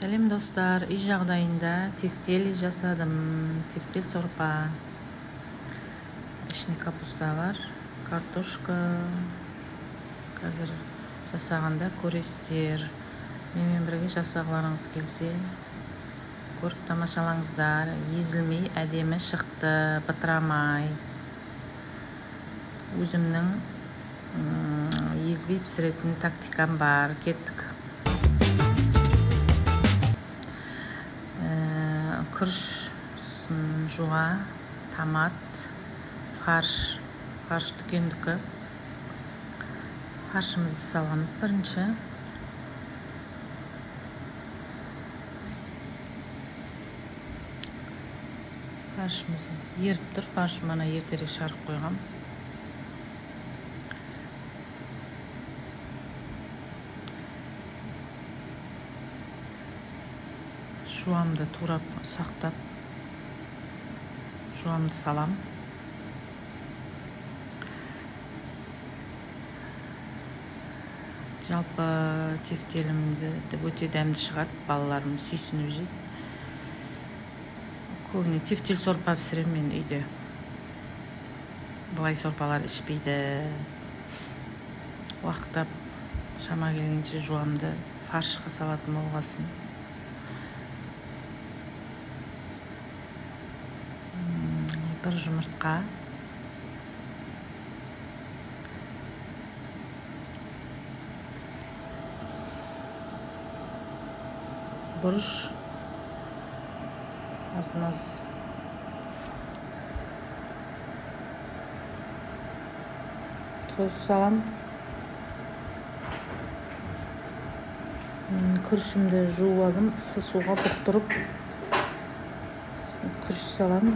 Сәлем достар, үй жағдайында тефтель жасадым. Тефтель сорпа. Ішіне капуста бар, картошка. Қазір жасағанда көресіздер. Менімен бірге жасағыларыңыз келсе, көріп тамашалаңыздар. Езілмей әдемі шықты, бытырамай. Өзімнің езбей пісіретін тактикам бар. Кеттік. Күріш, жуа, томат, фарш дүкендікі. Фаршымызды саламыз бірінші. Фаршымызды еріп тұр. Фаршым ана ертерек шығарып қойғам. Жуамды турап, сақтап, жуамды салам. Жалпы тефтелімді өте дәмді шығады, балаларым сүйсініп жейді. Көбіне тефтел сорпа пісірем мен үйде. Бұлай сорпалар ішпейді. Уақыттап, шама келгенше жуамды фаршқа салатын болғасын. Бір жұмыртқа, бұрыш, аз тұз салам. Күрішімді жуып алдым, ыссы суға бұқтырып, күріш салам.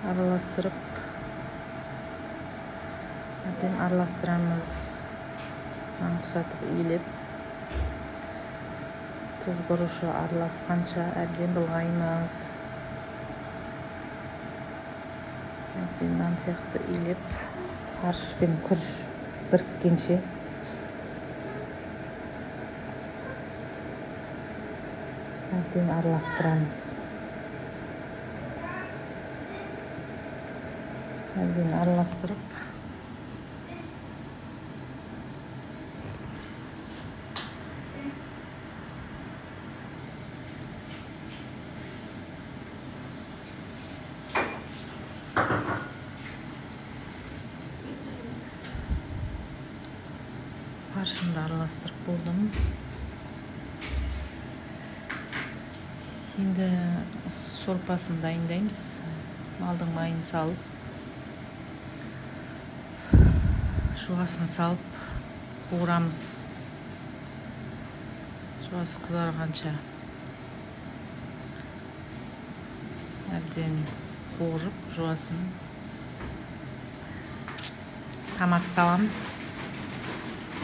Араластырып, әбден араластырамыз. Ұқсатып иілеп, тұз бұрышы араласқанша әбден былғаймыз. Әбден нан сияқты иілеп, фарш пен күріш біріккенше. Әбден араластырамыз. Әбден араластырып, фаршымды араластырып болдым. Енді сорпасын дайындаймыз. Малдың майын салып, жуасын салып, қуырамыз. Жуасы қызарғанша әбден қуырып, жуасын. Томат салам.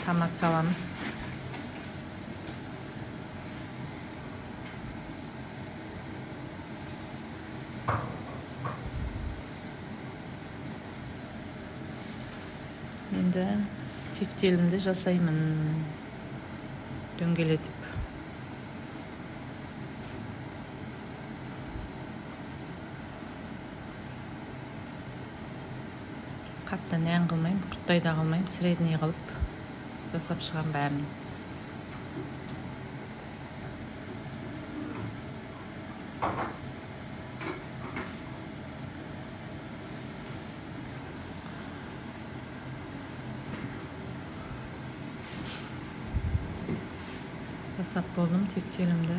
Томат саламыз. Енді тефтелімді жасаймын, дөңгелетіп. Қатты нән қылмайым, құрттай да қылмайым, средний қылып жасап шығам бәрін. Жасап болдым тефтелімді.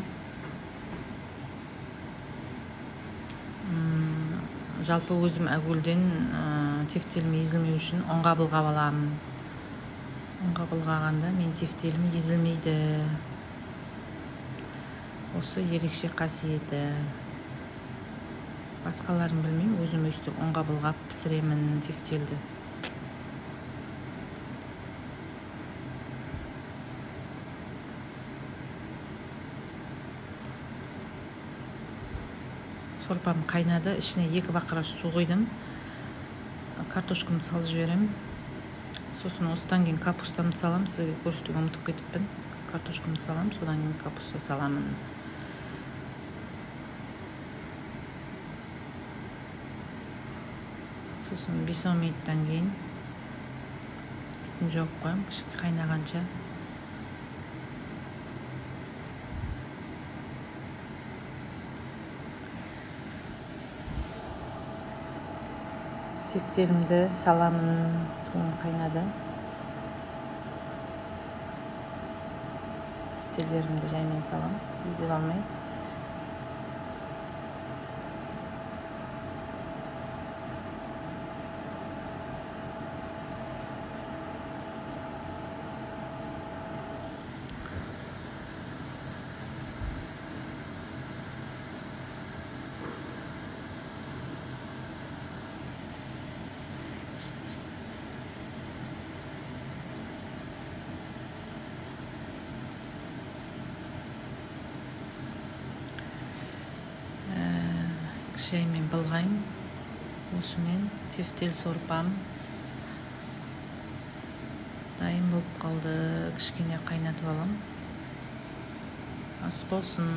Жалпы өзім әгөлден тефтелім езілмеу үшін оңға былғап аламын. Оңға былғағанда мен тефтелім езілмейді. Осы ерекше қасиеті. Басқаларын білмеймін, өзім өстіп оңға былғап пісіремін тефтелді. Сорпам қайнады, ішіне 2 бақыраш су құйдым. Картошкамды салып жіберем. Сосын осыдан кейін капустамды салам. Сізге көрсетуге ұмытып кетіппін. Картошкамды салам, содан кейін капуста саламын. Сосын 5-10 минуттан кейін бетін жауып қоям, кішкі қайнағанша. Тефтерімді саламын, суым қайнады. Тефтерлерімді жаймен салам, езіп алмай. Жаймен былғайым. Осымен тефтел сорпам дайын болып қалды. Кішкене қайнатып алам. Ас болсын.